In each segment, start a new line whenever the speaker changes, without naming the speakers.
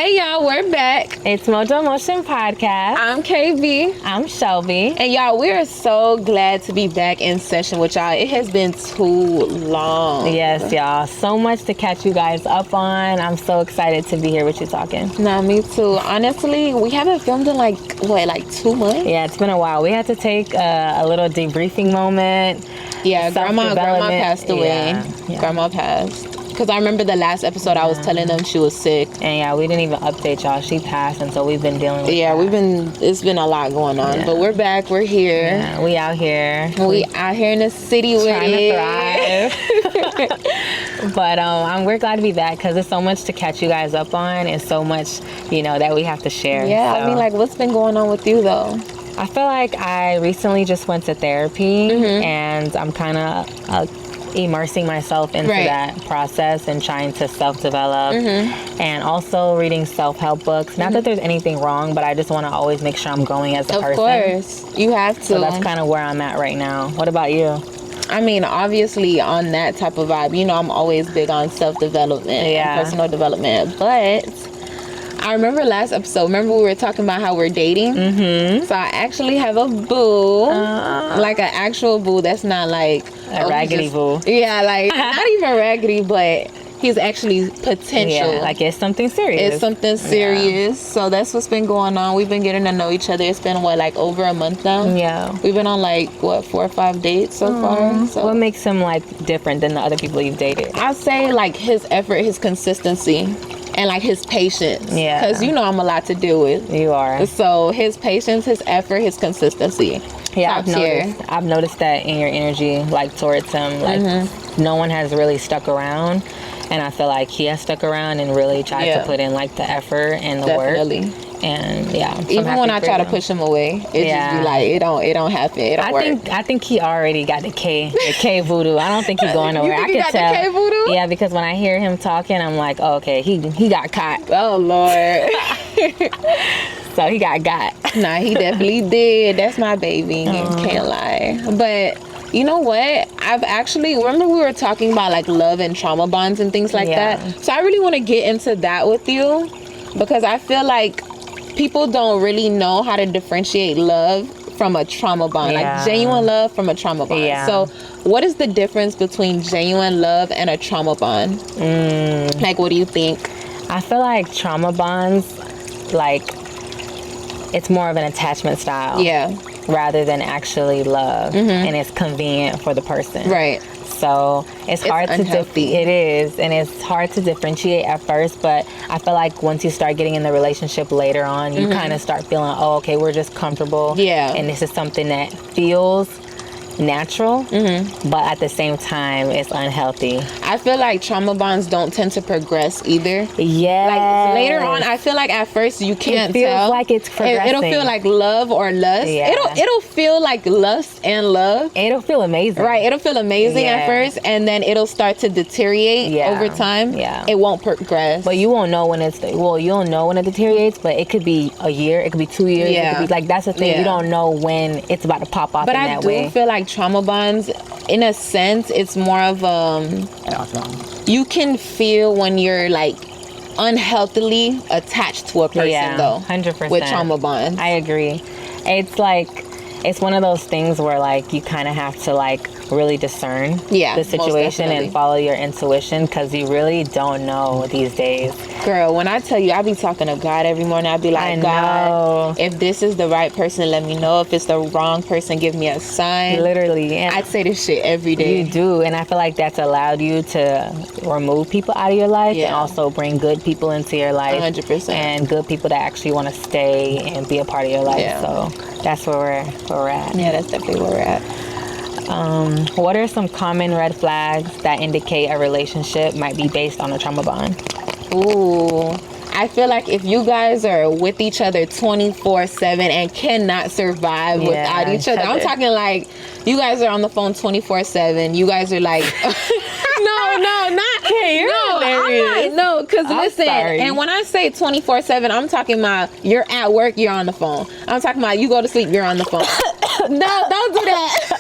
Hey y'all, we're back.
It's Mojo Motion Podcast.
I'm Kayb.
I'm Shelby.
And y'all, we are so glad to be back in session with y'all. It has been too long.
Yes, y'all. So much to catch you guys up on. I'm so excited to be here with you talking.
Nah, me too. Honestly, we haven't filmed in like 2 months?
Yeah, it's been a while. We had to take a little debriefing moment.
Yeah, grandma passed away.
Yeah.
Grandma passed. Because I remember the last episode I was telling them she was sick.
And yeah, we didn't even update y'all. She passed, and so we've been dealing with that.
It's been a lot going on. Yeah. But we're back, we're here.
Yeah, we out here.
We out here in the city with
it. Trying to thrive. But we're glad to be back because there's so much to catch you guys up on and so much, that we have to share.
Yeah,
so.
I mean, what's been going on with you, though?
I feel like I recently just went to therapy, and I'm kind of immersing myself into that process and trying to self-develop, and also reading self-help books. Not that there's anything wrong, but I just want to always make sure I'm growing as a person. Of course.
You have to.
So that's kind of where I'm at right now. What about you?
I mean, obviously on that type of vibe, I'm always big on self-development and personal development, but I remember last episode, we were talking about how we're dating? So I actually have a boo, like an actual boo that's not like
a raggedy boo.
Yeah, not even raggedy, but he's actually potential.
Yeah, it's something serious.
It's something serious. Yeah. So that's what's been going on. We've been getting to know each other. It's been, over a month now?
Yeah.
We've been on 4 or 5 dates so far. So
what makes him different than the other people you've dated?
I'd say his effort, his consistency. And his patience. Yeah. Because I'm a lot to deal with.
You are.
So his patience, his effort, his consistency.
Yeah, I've noticed that in your energy, towards him. No one has really stuck around. And I feel like he has stuck around and really tried to put in the effort and the work. And
even when I try to push him away, just be it don't happen. It don't work.
I think he already got the K voodoo. I don't think he's going nowhere.
I can tell. The K voodoo?
Yeah, because when I hear him talking, I'm like, oh, okay, he got caught.
Oh Lord.
So he got.
Nah, he definitely did. That's my baby. Can't lie. But you know what? I've actually, remember we were talking about love and trauma bonds and things like that? So I really want to get into that with you because I feel like people don't really know how to differentiate love from a trauma bond, genuine love from a trauma bond. Yeah. So what is the difference between genuine love and a trauma bond? What do you think?
I feel like trauma bonds, it's more of an attachment style. Yeah. Rather than actually love. And it's convenient for the person. Right. So it's hard
unhealthy.
It is, and it's hard to differentiate at first, but I feel like once you start getting in the relationship later on, you kind of start feeling, oh, okay, we're just comfortable. Yeah. And this is something that feels natural, but at the same time, it's unhealthy.
I feel like trauma bonds don't tend to progress either.
Yeah.
Later on, I feel like at first you can't tell.
It feels like it's progressing.
It'll feel like love or lust.
Yeah.
It'll feel like lust and love.
It'll feel amazing.
Right. It'll feel amazing at first, and then it'll start to deteriorate over time. Yeah. It won't progress.
But you won't know when you'll know when it deteriorates, but it could be a year, it could be 2 years. Yeah. It could be that's the thing. You don't know when it's about to pop off in that way.
But I do feel like trauma bonds, in a sense, it's more of you can feel when you're unhealthily attached to a person, though.
100%.
With trauma bonds.
I agree. It's one of those things where you kind of have to really discern the situation and follow your intuition because you really don't know these days.
Girl, when I tell you, I be talking to God every morning. I be like, God, if this is the right person, let me know. If it's the wrong person, give me a sign.
Literally. And
I'd say this shit every day.
You do. And I feel like that's allowed you to remove people out of your life and also bring good people into your life.
100%.
And good people that actually want to stay and be a part of your life. Yeah. So that's where we're at.
Yeah, that's definitely where we're at.
What are some common red flags that indicate a relationship might be based on a trauma bond?
Ooh, I feel like if you guys are with each other 24/7 and cannot survive without each other, I'm talking you guys are on the phone 24/7. You guys are no, not
okay.
No, because listen, and when I say 24/7, I'm talking about you're at work, you're on the phone. I'm talking about you go to sleep, you're on the phone. No, don't do that.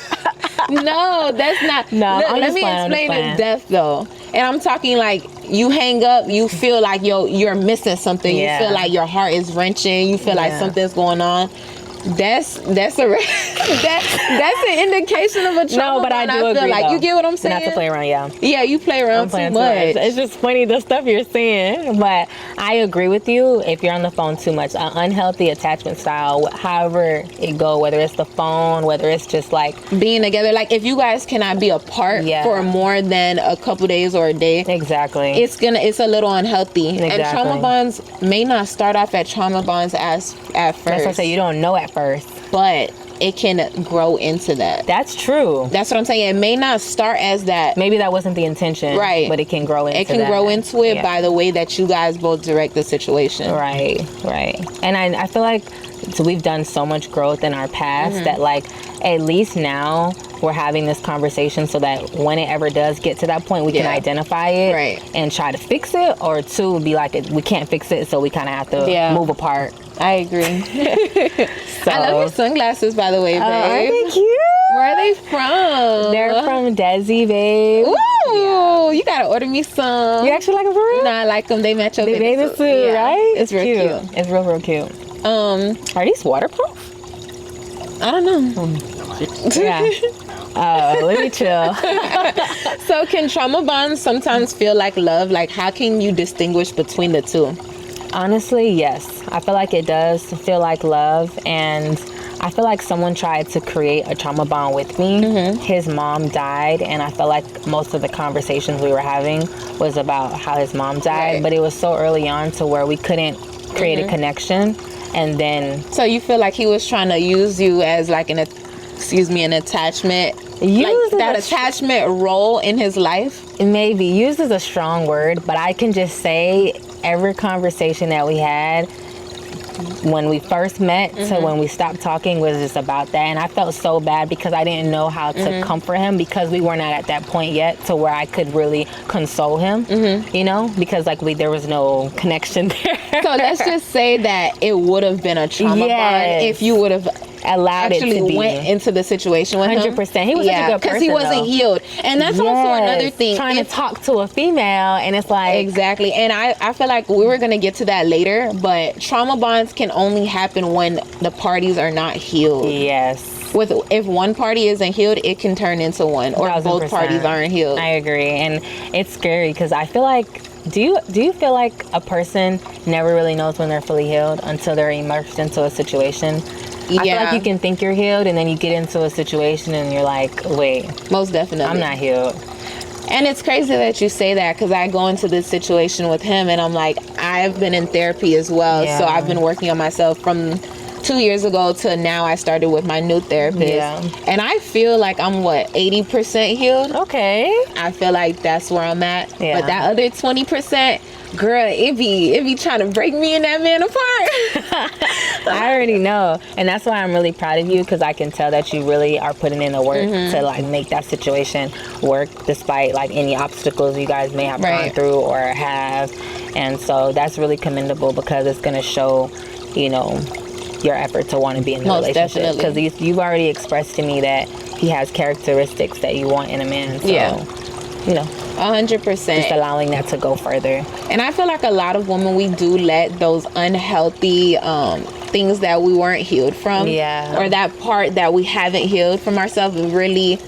No, that's not.
No,
Look,
I'm
let
just
me
playing,
explain the death though. And I'm talking like you hang up, you feel like you're missing something.
Yeah.
You feel like your heart is wrenching. You feel like something's going on. That's an indication of a trauma.
No, but I do agree.
Like,
though.
you get what I'm saying?
Not to play around, yeah.
Yeah, you play around too much.
It's just funny the stuff you're saying, but I agree with you. If you're on the phone too much, an unhealthy attachment style, however it go, whether it's the phone, whether it's just like
being together, like if you guys cannot be apart for more than a couple days or a day,
exactly,
it's a little unhealthy.
Exactly.
And trauma bonds may not start off at trauma bonds at first.
That's what I say. You don't know at first,
but it can grow into that.
That's true.
That's what I'm saying. It may not start as that.
Maybe that wasn't the intention.
Right.
But it can grow into it.
It can grow into it by the way that you guys both direct the situation.
Right. And I feel like we've done so much growth in our past that like at least now we're having this conversation so that when it ever does get to that point, we can identify it and try to fix it, or two, be like, we can't fix it, so we kind of have to move apart.
I agree.
So,
I love your sunglasses, by the way, babe.
Aren't they cute?
Where are they from?
They're from Desi, babe.
Ooh, you gotta order me some.
You actually like them for real?
Nah, I like them. They match up.
They baby suit, right?
It's real cute.
It's real cute. Are these waterproof?
I don't know.
Yeah. Let me chill.
So can trauma bonds sometimes feel like love? Like, how can you distinguish between the two?
Honestly, yes. I feel like it does feel like love, and I feel like someone tried to create a trauma bond with me. His mom died, and I felt like most of the conversations we were having was about how his mom died, but it was so early on to where we couldn't create a connection. And then...
So you feel like he was trying to use you as like an attachment? Like that attachment role in his life?
Maybe. Used is a strong word, but I can just say every conversation that we had when we first met to when we stopped talking was just about that. And I felt so bad because I didn't know how to comfort him, because we were not at that point yet to where I could really console him, you know, because like there was no connection there.
So let's just say that it would have been a trauma bond if you would have
allowed it to be.
Went into the situation with
100%.
him.
He was such a good person,
because he wasn't healed. And that's also another thing.
Trying to talk to a female, and it's like...
Exactly. And I feel like we were going to get to that later, but trauma bonds can only happen when the parties are not healed.
Yes.
If one party isn't healed, it can turn into one, or
1000%.
Both parties aren't healed.
I agree. And it's scary because I feel like... Do you feel like a person never really knows when they're fully healed until they're immersed into a situation? I feel like you can think you're healed, and then you get into a situation and you're like, wait.
Most definitely.
I'm not healed.
And it's crazy that you say that, because I go into this situation with him and I'm like, I've been in therapy as well. So I've been working on myself from 2 years ago to now. I started with my new therapist. And I feel like I'm 80% healed.
Okay.
I feel like that's where I'm at. But that other 20%, girl, it be trying to break me and that man apart.
I already know. And that's why I'm really proud of you, because I can tell that you really are putting in the work to like make that situation work, despite like any obstacles you guys may have gone through or have. And so that's really commendable, because it's going to show, you know, your effort to want to be in the relationship. Because you've already expressed to me that he has characteristics that you want in a man. So, you know,
100%.
Just allowing that to go further.
And I feel like a lot of women, we do let those unhealthy things that we weren't healed from, or that part that we haven't healed from ourselves, really,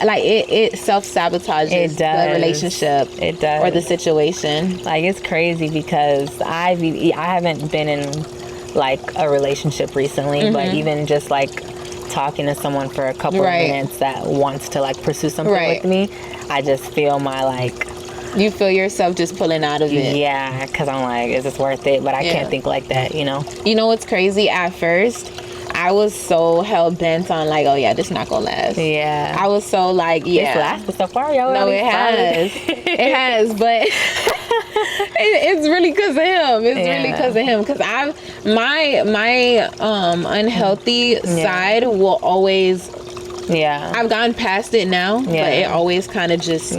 like it self-sabotages the relationship.
It does.
Or the situation.
Like, it's crazy because I haven't been in like a relationship recently, but even just like talking to someone for a couple of minutes that wants to like pursue something with me, I just feel my like...
You feel yourself just pulling out of it.
Yeah, because I'm like, is this worth it? But I can't think like that, you know?
You know what's crazy? At first, I was so hell-bent on like, oh yeah, this not gonna last.
Yeah.
I was so like,
It's lasted so far, y'all.
No, it has. It has, but... it's really because of him. It's really because of him. Because my unhealthy side will always... I've gone past it now, but it always kind of just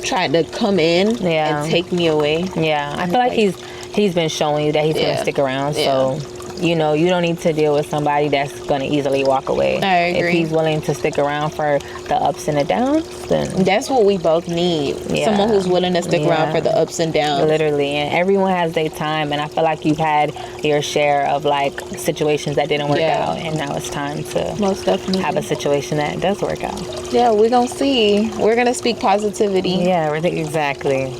tried to come in and take me away.
I feel like he's been showing you that he's gonna stick around. So you know, you don't need to deal with somebody that's going to easily walk away.
I agree.
If he's willing to stick around for the ups and the downs, then
that's what we both need. Someone who's willing to stick around for the ups and downs.
Literally. And everyone has their time, and I feel like you've had your share of like situations that didn't work out, and now it's time to
most definitely
have a situation that does work out.
Yeah, we're gonna see. We're gonna speak positivity.
Yeah, exactly.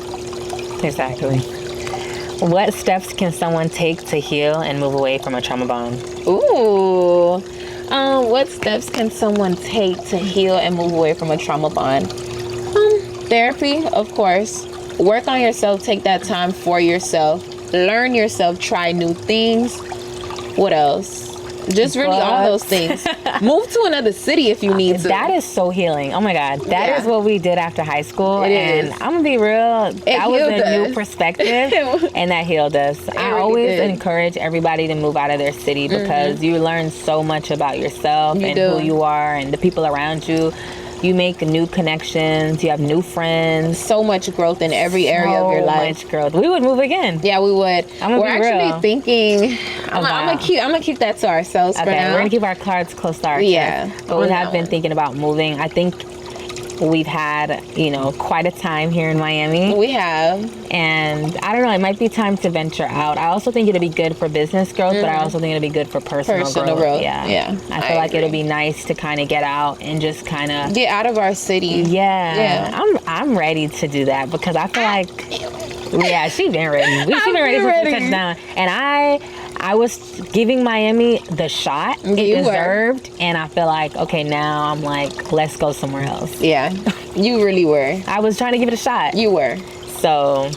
What steps can someone take to heal and move away from a trauma bond?
Ooh. What steps can someone take to heal and move away from a trauma bond? Therapy, of course. Work on yourself. Take that time for yourself. Learn yourself. Try new things. What else? Just really all those things. Move to another city if you need to.
That is so healing. Oh my God. That is what we did after high school.
And
I'm going to be real. That was a new perspective and that healed us. I always encourage everybody to move out of their city because you learn so much about yourself and who you are and the people around you. You make new connections. You have new friends.
So much growth in every area of your life.
So much growth. We would move again.
Yeah, we would. We're actually thinking. I'm gonna keep that to ourselves for now.
We're gonna keep our cards close to our chest. But we have been thinking about moving. I think we've had, quite a time here in Miami.
We have.
And I don't know, it might be time to venture out. I also think it'll be good for business growth, but I also think it'll be good for personal growth. Yeah. I feel like it'll be nice to kind of get out and just kind of
get out of our city.
Yeah. I'm ready to do that because I feel like she's been ready. She's been ready since we touched down. And I was giving Miami the shot it deserved, and I feel like, okay, now I'm like, let's go somewhere else.
Yeah, you really were.
I was trying to give it a shot.
You were.
So,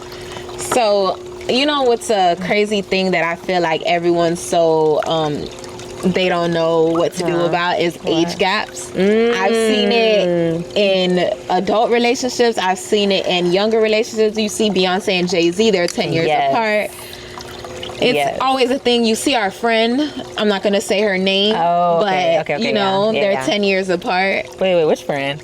what's a crazy thing that I feel like everyone's so, they don't know what to do about is age gaps. I've seen it in adult relationships. I've seen it in younger relationships. You see Beyonce and Jay-Z, they're 10 years apart. It's always a thing. You see our friend, I'm not going to say her name, but, they're 10 years apart.
Wait, which friend?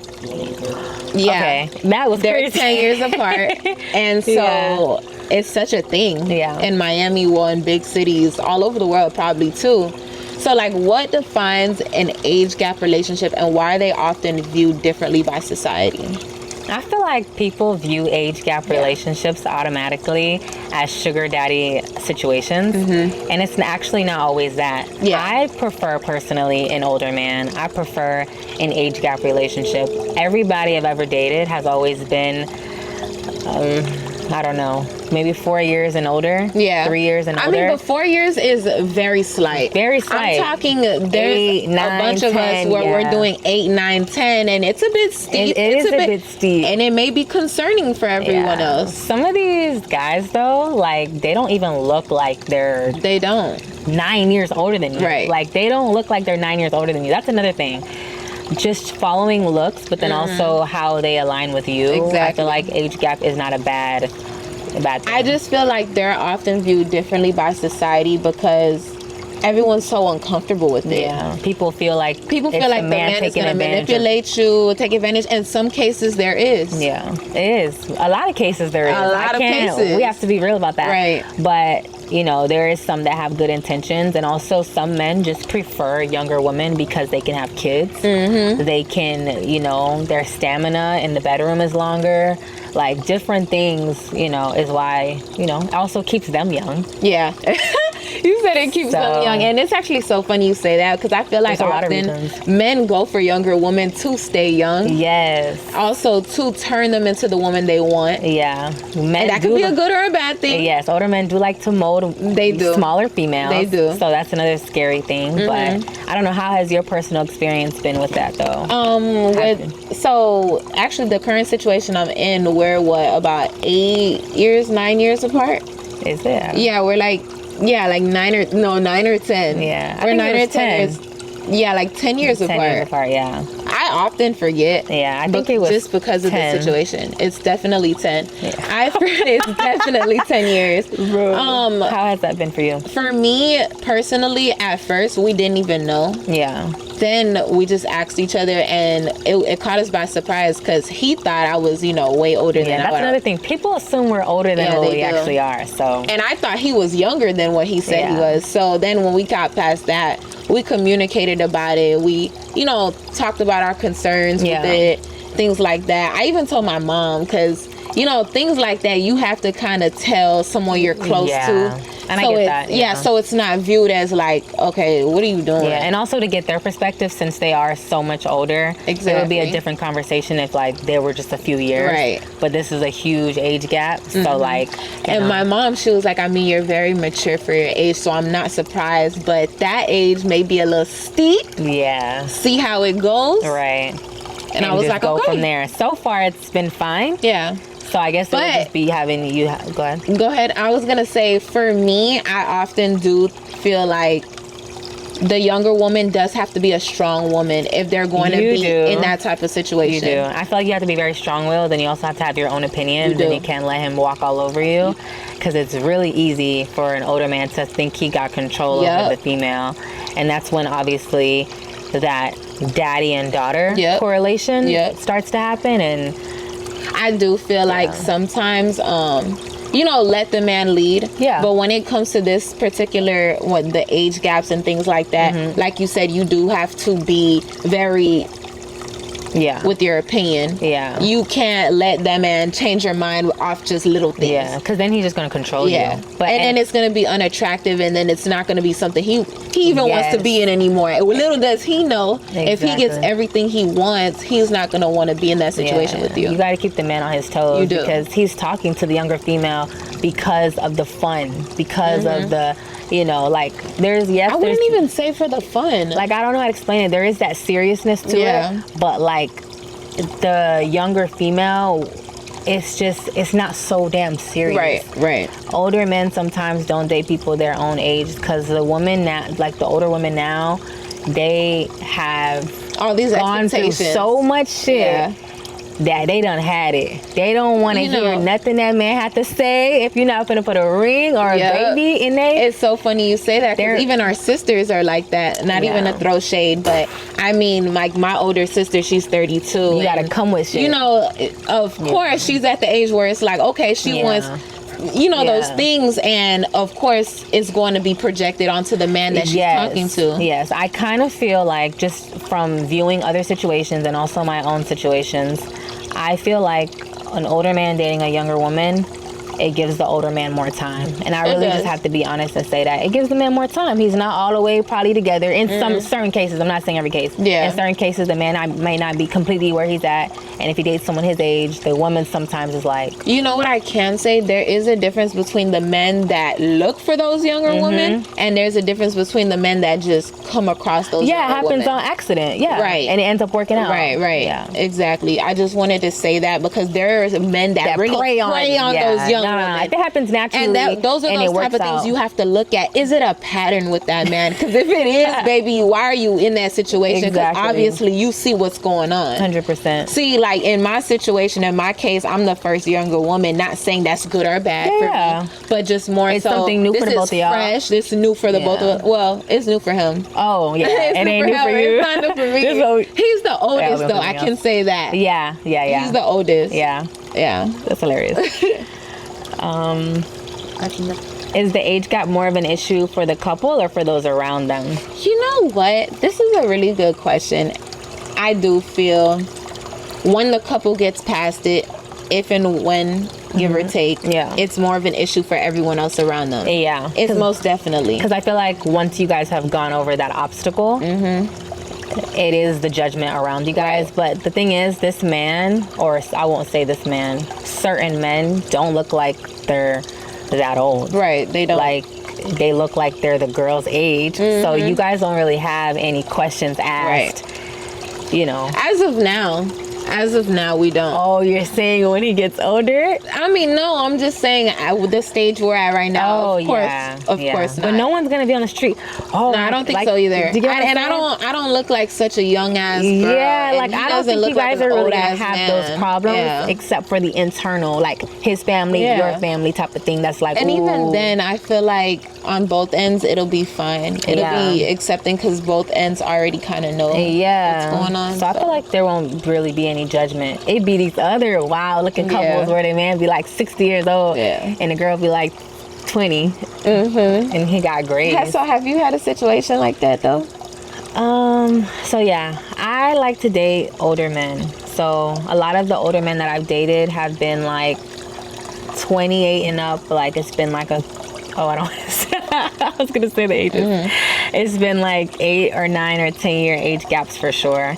Yeah.
Okay. That was
They're 10 years apart. And so it's such a thing in Miami, in big cities, all over the world probably too. So like, what defines an age gap relationship and why are they often viewed differently by society?
I feel like people view age gap relationships automatically as sugar daddy situations, and it's actually not always that. I prefer personally an older man. I prefer an age gap relationship. Everybody I've ever dated has always been, I don't know, maybe 4 years and older. 3 years and older.
I mean, but 4 years is very slight.
Very slight.
I'm talking, there's 8, 9, a bunch 10, of us where we're doing 8, 9, 10, and it's a bit steep.
It's a bit steep.
And it may be concerning for everyone else.
Some of these guys, though, like, they don't even look like they're...
They don't.
9 years older than you.
Right.
Like, they don't look like they're 9 years older than you. That's another thing. Just following looks, but then also how they align with you.
Exactly.
I feel like age gap is not a bad thing.
I just feel like they're often viewed differently by society because everyone's so uncomfortable with it.
Yeah. People feel like
the man is going to manipulate you, take advantage. In some cases, there is.
Yeah, it is. A lot of cases, there is.
A lot of cases.
We have to be real about that.
Right.
But, there is some that have good intentions, and also some men just prefer younger women because they can have kids. They can, their stamina in the bedroom is longer. Like, different things, is why, also keeps them young.
Yeah. You said it keeps them young, and it's actually so funny you say that because I feel like often men go for younger women to stay young.
Yes. Also
to turn them into the woman they want.
Yeah.
Men and that could be a good or a bad thing.
Yes, older men do like to mold smaller females.
They do.
So that's another scary thing. But I don't know, how has your personal experience been with that though?
So actually the current situation I'm in, we're about 9 years apart.
Is it?
Yeah, we're like 9 or 10.
Yeah.
We're 9 or 10 years. Yeah, like 10 years apart.
10 years apart, yeah.
I often forget.
Yeah, I think it was
just because 10. Of the situation. It's definitely 10.
Yeah.
I forget it's definitely 10 years.
How has that been for you?
For me, personally, at first, we didn't even know.
Yeah.
then we just asked each other, and it caught us by surprise because he thought I was, way older than I was.
That's another thing. People assume we're older than what we actually are. So,
and I thought he was younger than what he said he was. So then when we got past that, we communicated about it. We, talked about our concerns with it, things like that. I even told my mom because, things like that, you have to kind of tell someone you're close to.
And I get that.
Yeah, so it's not viewed as like, okay, what are you doing?
Yeah, and also to get their perspective since they are so much older.
Exactly.
It would be a different conversation if like they were just a few years.
Right.
But this is a huge age gap. So like,
and my mom, she was like, I mean, you're very mature for your age, so I'm not surprised, but that age may be a little steep.
Yeah.
See how it goes.
Right.
And I was
just
like,
go
okay.
from there. So far, it's been fine.
Yeah.
So I guess it would just be having you... Go ahead.
Go ahead. I was going to say, for me, I often do feel like the younger woman does have to be a strong woman if they're going to be in that type of situation.
You do. I feel like you have to be very strong-willed, and you also have to have your own opinions, and you can't let him walk all over you, because it's really easy for an older man to think he got control over the female. And that's when, obviously, that daddy and daughter correlation starts to happen. And
I do feel like sometimes, let the man lead.
Yeah.
But when it comes to this particular, the age gaps and things like that, like you said, you do have to be very... with your opinion.
Yeah.
You can't let that man change your mind off just little things.
Yeah, because then he's just going to control you.
But and then it's going to be unattractive, and then it's not going to be something he even wants to be in anymore. Little does he know, if he gets everything he wants, he's not going to want to be in that situation with you.
You got to keep the man on his toes.
You do.
Because he's talking to the younger female because of the fun, because of the... there's
I wouldn't even say for the fun.
Like, I don't know how to explain it. There is that seriousness to it. But, like, the younger female, it's not so damn serious.
Right.
Older men sometimes don't date people their own age because the women now, like the older women now, they have
all these
gone through so much shit. That they done had it. They don't want to hear nothing that man had to say if you're not going to put a ring or a baby in there.
It's so funny you say that because even our sisters are like that. Not even to throw shade, but I mean, like my older sister, she's 32.
You got to come with shit.
Of course, she's at the age where it's like, okay, she wants... those things, and of course it's going to be projected onto the man that she's talking to.
Yes, I kind of feel like, just from viewing other situations and also my own situations, I feel like an older man dating a younger woman, it gives the older man more time. And I really just have to be honest and say that. It gives the man more time. He's not all the way probably together. In some certain cases, I'm not saying every case.
Yeah.
In certain cases, the man may not be completely where he's at. And if he dates someone his age, the woman sometimes is like...
You know what I can say? There is a difference between the men that look for those younger women, and there's a difference between the men that just come across those younger women.
Yeah, it happens on accident. Yeah.
Right.
And it ends up working out.
Right.
Yeah.
Exactly. I just wanted to say that because there are men that really prey on those young women.
If it happens naturally,
and those are those type of things you have to look at. Is it a pattern with that man? Because if it is, baby, why are you in that situation? Because obviously you see what's going on.
100%.
See, like in my situation, in my case, I'm the first younger woman. Not saying that's good or bad for me, but just more
it's
so
something new for the both of y'all.
Fresh. This is new for the both of us. Well, it's new for him.
Oh yeah, it ain't new for you.
It's not new for me. He's the oldest, though. I can say that.
Yeah.
He's the oldest.
Yeah.
That's
hilarious. Is the age gap more of an issue for the couple or for those around them?
You know what? This is a really good question. I do feel when the couple gets past it, if and when, give or take, it's more of an issue for everyone else around them.
Yeah.
It's most definitely.
Because I feel like once you guys have gone over that obstacle, it is the judgment around you guys. Right. But the thing is, this man, or I won't say this man, certain men don't look like they're that old. Right. They don't. Like, they look like they're the girl's age. So you guys don't really have any questions asked. Right. You know. As of now, we don't. Oh, you're saying when he gets older? I mean, no, I'm just saying with the stage we're at right now. Of course not. But no one's gonna be on the street. Oh, no, I don't think so either. I don't look like such a young ass girl. Yeah, like I don't think you guys are really gonna have those problems except for the internal, like his family, your family type of thing. That's like, and even then, I feel like
on both ends, it'll be fine. It'll be accepting because both ends already kind of know what's going on.
So I feel like there won't really be any judgment. It'd be these other wild looking couples where the man be like 60 years old and the girl be like 20 and he got grades.
So have you had a situation like that though?
So yeah, I like to date older men. So a lot of the older men that I've dated have been like 28 and up. Like it's been like I was gonna say the ages. It's been like 8 or 9 or 10 year age gaps for sure.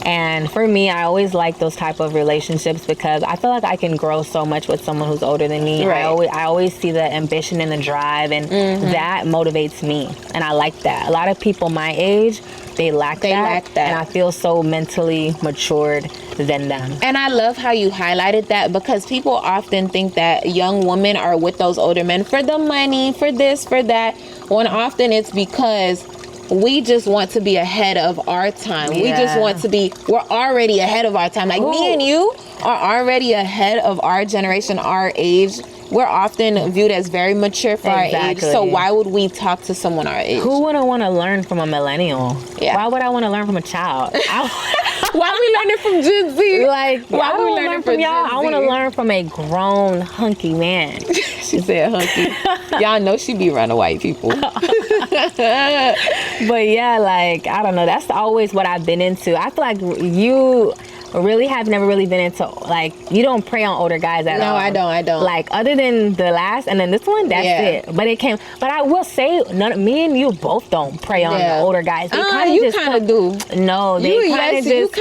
And for me, I always like those type of relationships because I feel like I can grow so much with someone who's older than me.
Right.
I always see the ambition and the drive, and that motivates me. And I like that. A lot of people my age, they lack that. And I feel so mentally matured than them.
And I love how you highlighted that because people often think that young women are with those older men for the money, for this, for that, when often it's because we just want to be ahead of our time. We just want to be, we're already ahead of our time. Like me and you are already ahead of our generation, our age. We're often viewed as very mature for our age. So why would we talk to someone our age?
Who wouldn't want to learn from a millennial?
Yeah.
Why would I want to learn from a child?
Why are we learning from Gen Z?
Like, why are we learning from y'all? I want to learn from a grown, hunky man.
She said hunky. Y'all know she be around the white people.
But yeah, like, I don't know. That's always what I've been into. I feel like you really have never really been into, like, you don't prey on older guys at all.
No, I don't.
Like, other than the last and then this one, that's it. But I will say, me and you both don't prey on the older guys. They
you kind of do.
No, they kind of just...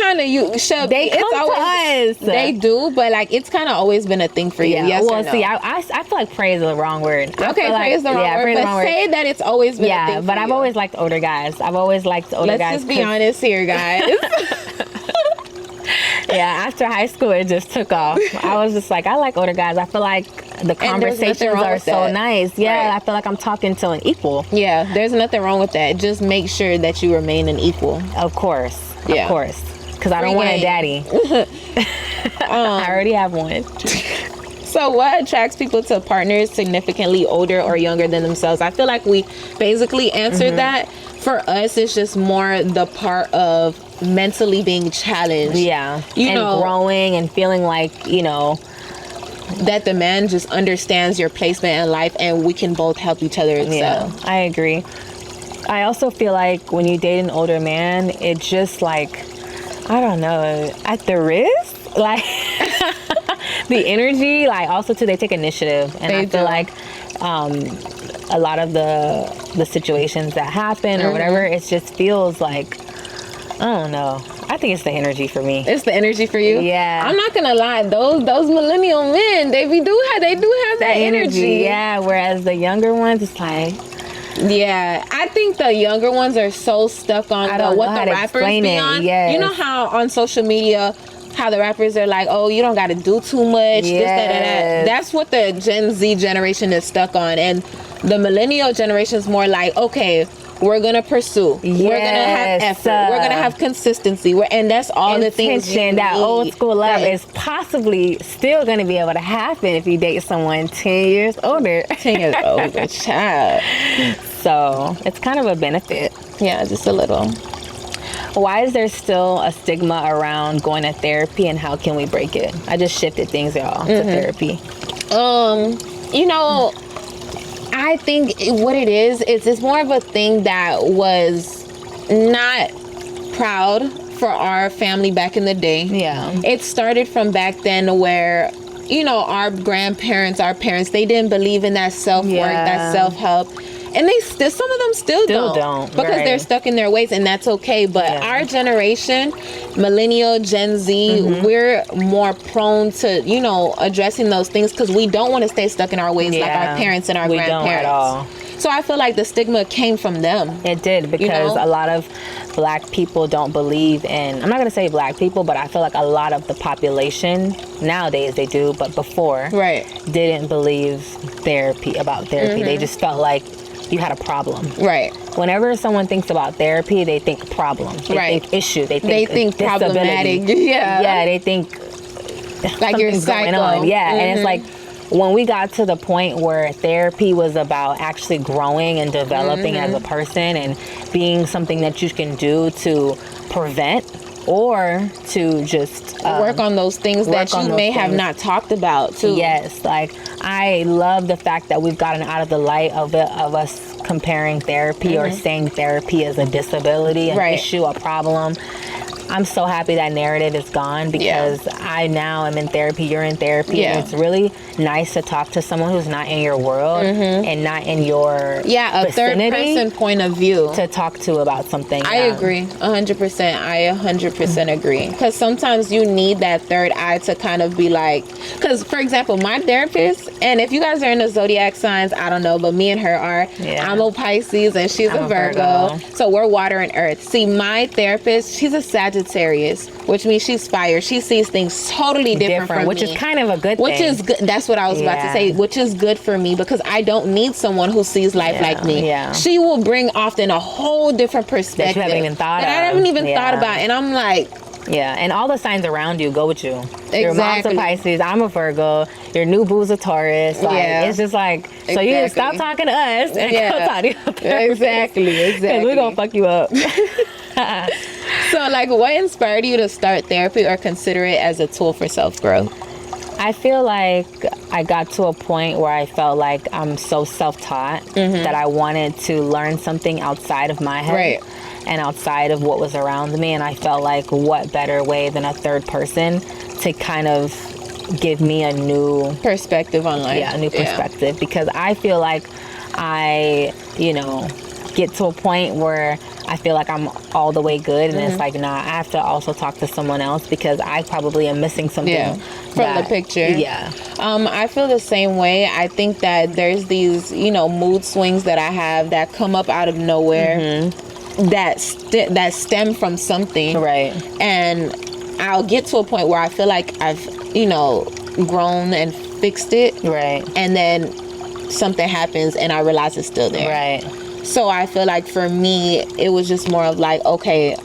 They come to us. They do, but like, it's kind of always been a thing for you. Yes or no?
See, I feel like prey is the wrong word.
Okay, prey is the wrong word, but say that it's always been a thing for
but I've always liked older guys. Let's
just be honest here, guys.
Yeah, after high school, it just took off. I was just like, I like older guys. I feel like the conversations are so nice. Yeah, I feel like I'm talking to an equal.
Yeah, there's nothing wrong with that. Just make sure that you remain an equal.
Of course. Of course. Because I don't want a daddy. I already have one.
So what attracts people to partners significantly older or younger than themselves? I feel like we basically answered that. For us, it's just more the part of mentally being challenged.
Yeah. And growing and feeling like,
that the man just understands your placement in life and we can both help each other excel.
Yeah, I agree. I also feel like when you date an older man, it just like, I don't know, at the risk, like the energy, like also too, they take initiative. And I feel like a lot of the situations that happen or whatever, it just feels like, I don't know. I think it's the energy for me.
It's the energy for you?
Yeah.
I'm not gonna lie, those millennial men, they do have that energy.
Yeah, whereas the younger ones, it's like,
yeah, I think the younger ones are so stuck on what the rappers be on.
Yes.
You know how on social media, how the rappers are like, oh, you don't got to do too much, this, that. That's what the Gen Z generation is stuck on. And the millennial generation is more like, okay, we're going to pursue. We're going to have effort. We're going to have consistency. And that's all the things
that old school love is possibly still going to be able to happen if you date someone 10 years older.
10 years older, child.
So it's kind of a benefit.
Yeah, just a little.
Why is there still a stigma around going to therapy, and how can we break it? I just shifted things, y'all, to therapy.
I think what it is it's more of a thing that was not proud for our family back in the day. Yeah. It started from back then where, our grandparents, our parents, they didn't believe in that self-work, that self-help. And some of them still don't because they're stuck in their ways, and that's okay. But our generation, millennial, Gen Z, we're more prone to, addressing those things because we don't want to stay stuck in our ways like our parents and our grandparents. We don't at all. So I feel like the stigma came from them.
It did, because a lot of black people don't believe in, I'm not going to say black people, but I feel like a lot of the population nowadays, they do, but before, didn't believe about therapy. They just felt like you had a problem. Right. Whenever someone thinks about therapy, they think problem. They think issue. They think
problematic.
Yeah, they think
like you're psycho.
Going on. Yeah, and it's like, when we got to the point where therapy was about actually growing and developing as a person and being something that you can do to prevent or to just
work on those things that you may have not talked about too.
Yes, like I love the fact that we've gotten out of the light of us comparing therapy or saying therapy is a disability, an issue, a problem. I'm so happy that narrative is gone because I now am in therapy, you're in therapy, and it's really nice to talk to someone who's not in your world and not in your
a third person point of view
to talk to about something.
I agree 100%. I 100% agree, because sometimes you need that third eye to kind of be like, because for example, my therapist, and if you guys are in the zodiac signs, I don't know, but me and her are. I'm a Pisces and she's a Virgo, so we're water and earth. See, my therapist, she's a Sagittarius, which means she's fire. She sees things totally different from
which
me,
is kind of a good thing.
Which is good. That's what I was about to say, which is good for me, because I don't need someone who sees life like me. She will bring often a whole different perspective
that you haven't even thought of.
I haven't even thought about, and I'm like,
and all the signs around you go with you. Your mom's a Pisces, I'm a Virgo, your new boo's a Taurus. Like, it's just like, so you need to stop talking to us and go talk to your therapist.
Exactly.
Because we're going to fuck you up.
So, like, what inspired you to start therapy or consider it as a tool for self-growth?
I feel like I got to a point where I felt like I'm so self-taught that I wanted to learn something outside of my head and outside of what was around me. And I felt like, what better way than a third person to kind of give me a new
perspective on life.
Yeah, a new perspective. Because I feel like I, get to a point where I feel like I'm all the way good, and it's like, nah, I have to also talk to someone else because I probably am missing something
from the picture. I feel the same way. I think that there's these, mood swings that I have that come up out of nowhere that stem from something. Right. And I'll get to a point where I feel like I've, grown and fixed it. Right. And then something happens and I realize it's still there. Right. So I feel like for me, it was just more of like, okay,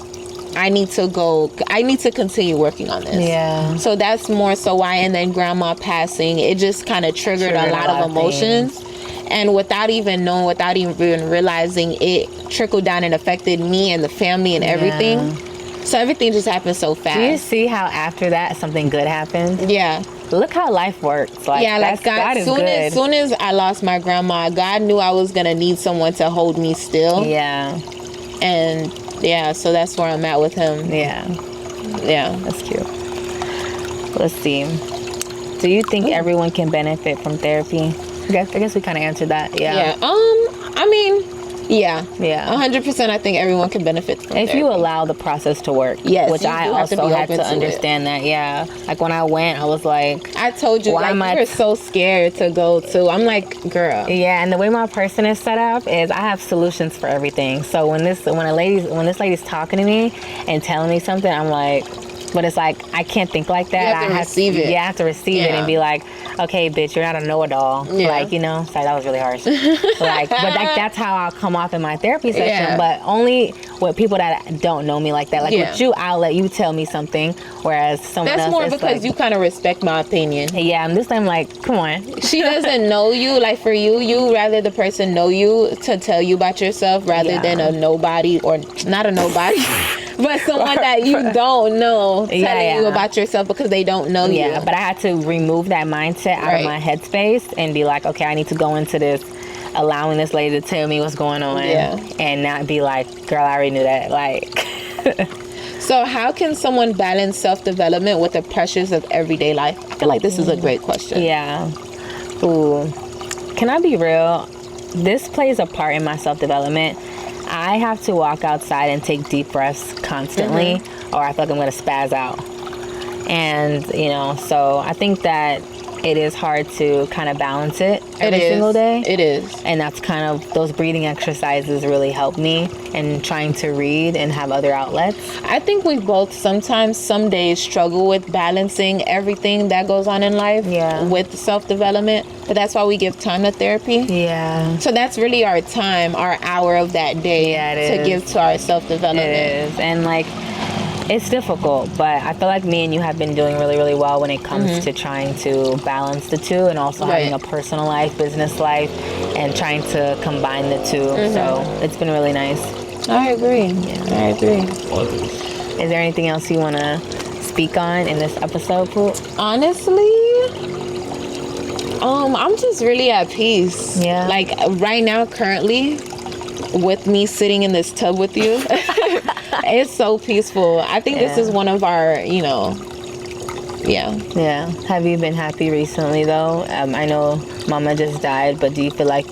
I need to continue working on this. Yeah. So that's more so why. And then grandma passing, it just kind of triggered a lot of emotions. And without even knowing, without even realizing, it trickled down and affected me and the family and everything. So everything just happened so fast. Do
you see how after that something good happened? Yeah. Look how life works. Like, God is good.
As soon as I lost my grandma, God knew I was going to need someone to hold me still. Yeah. And so that's where I'm at with him.
Yeah. Yeah. That's cute. Let's see. Do you think everyone can benefit from therapy? I guess we kind of answered that. Yeah.
I mean, yeah. 100%. I think everyone can benefit from
if
therapy.
You allow the process to work.
Yes.
Which I also had to understand that. Yeah. Like when I went, I was like,
I told you, you were so scared to go to. I'm like, girl.
Yeah. And the way my person is set up is I have solutions for everything. So when this lady's talking to me and telling me something, I'm like, but it's like, I can't think like that.
You have to receive it.
Yeah, I have to receive it and be like, okay, bitch, you're not a know-it-all. Yeah. Like, sorry, that was really harsh. But that's how I'll come off in my therapy session. Yeah. But only with people that don't know me like that. Like with you, I'll let you tell me something. Whereas someone else,
that's more because you kind of respect my opinion.
Yeah, and this time, like, come on.
She doesn't know you. Like for you rather the person know you to tell you about yourself rather than a nobody, or not a nobody. But someone that you don't know telling you about yourself because they don't know you.
Yeah, but I had to remove that mindset out of my headspace and be like, okay, I need to go into this, allowing this lady to tell me what's going on, and not be like, girl, I already knew that. Like,
so how can someone balance self-development with the pressures of everyday life? I feel like this is a great question.
Yeah. Ooh. Can I be real? This plays a part in my self-development. I have to walk outside and take deep breaths constantly, or I feel like I'm going to spaz out. And, so I think that it is hard to kind of balance it every single day.
It is.
And that's kind of, those breathing exercises really help me in trying to read and have other outlets.
I think we both sometimes, some days, struggle with balancing everything that goes on in life with self-development. But that's why we give time to therapy. Yeah. So that's really our time, our hour of that day to give to our self-development.
It is. And like, It's difficult, but I feel like me and you have been doing really, really well when it comes to trying to balance the two, and also having a personal life, business life, and trying to combine the two. So it's been really nice.
I agree.
Yeah.
I agree.
Is there anything else you want to speak on in this episode, Poop?
Honestly, I'm just really at peace.
Yeah.
Like right now, currently, with me sitting in this tub with you, it's so peaceful. I think this is one of our,
Yeah. Have you been happy recently, though? I know Mama just died, but do you feel like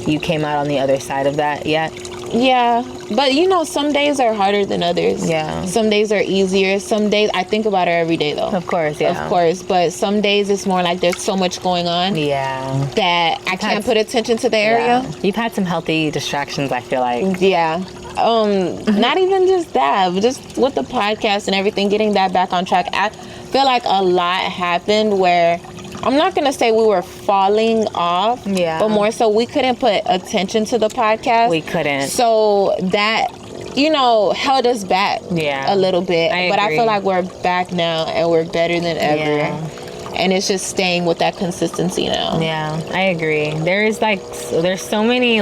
you came out on the other side of that yet?
Yeah, but some days are harder than others.
Yeah.
Some days are easier. Some days, I think about her every day though.
Of course, yeah.
Of course, but some days it's more like there's so much going on.
Yeah.
That I can't put attention to the area.
Yeah. You've had some healthy distractions, I feel like.
Yeah. Not even just that, but just with the podcast and everything, getting that back on track. I feel like a lot happened where I'm not going to say we were falling off, but more so we couldn't put attention to the podcast.
We couldn't.
So that, held us back a little bit. But I feel like we're back now and we're better than ever.
Yeah.
And it's just staying with that consistency now.
Yeah, I agree. There's so many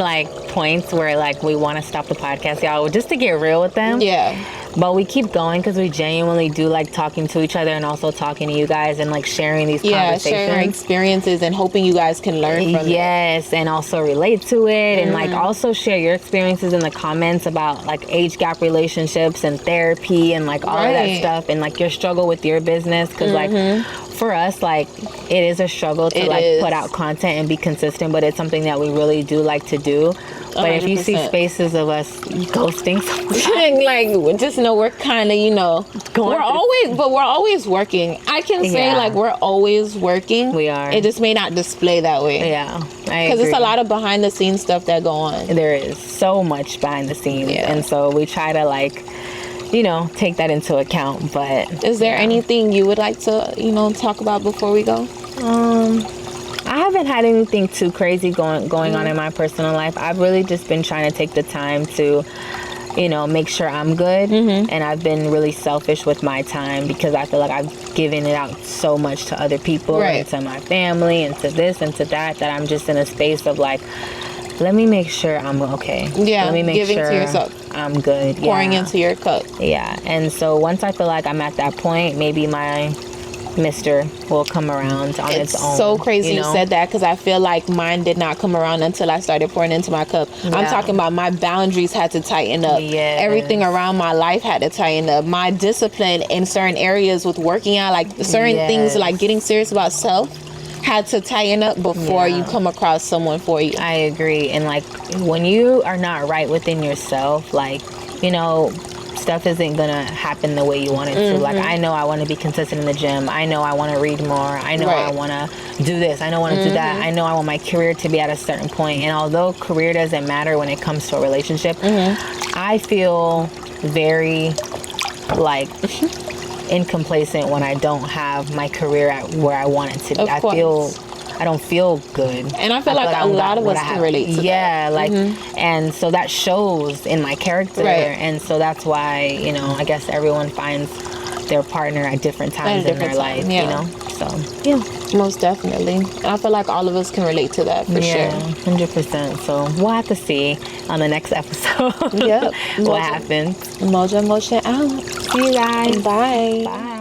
points where we want to stop the podcast, y'all, just to get real with them.
Yeah.
But we keep going because we genuinely do like talking to each other and also talking to you guys and sharing these conversations.
Sharing our experiences and hoping you guys can learn from it.
Yes, and also relate to it and also share your experiences in the comments about age gap relationships and therapy and all of that stuff and your struggle with your business because for us, it is a struggle to put out content and be consistent, but it's something that we really do like to do. But 100%. If you see spaces of us ghosting sometimes,
just know we're kind of, we're always working. I can say we're always working.
We are.
It just may not display that way.
Yeah,
because it's a lot of behind the scenes stuff that go on.
There is so much behind the scenes, and so we try to take that into account. But
is there anything you would like to, talk about before we go?
I haven't had anything too crazy going on in my personal life. I've really just been trying to take the time to, make sure I'm good. And I've been really selfish with my time because I feel like I've given it out so much to other people and to my family and to this and to that I'm just in a space of let me make sure I'm okay.
Yeah,
let me make
giving
sure
to yourself.
I'm good.
Pouring into your cup.
Yeah, and so once I feel like I'm at that point, maybe my Mr. will come around on its own.
It's so crazy you said that because I feel like mine did not come around until I started pouring into my cup. Yeah. I'm talking about my boundaries had to tighten up.
Yes.
Everything around my life had to tighten up. My discipline in certain areas with working out, certain things getting serious about self had to tighten up before you come across someone for you.
I agree. And when you are not right within yourself, stuff isn't gonna happen the way you want it to. I know I want to be consistent in the gym. I know I want to read more. I know I want to do this. I know I want to do that. I know I want my career to be at a certain point. And although career doesn't matter when it comes to a relationship, I feel very incomplacent when I don't have my career at where I want it to be. I don't feel good.
And I feel like a lot of us can relate to that.
Yeah, and so that shows in my character. And so that's why, I guess everyone finds their partner at different times in their life, So, yeah.
Most definitely. And I feel like all of us can relate to that for sure.
100%. So we'll have to see on the next episode what happens.
Mojo Motion out.
See you guys.
Bye.
Bye.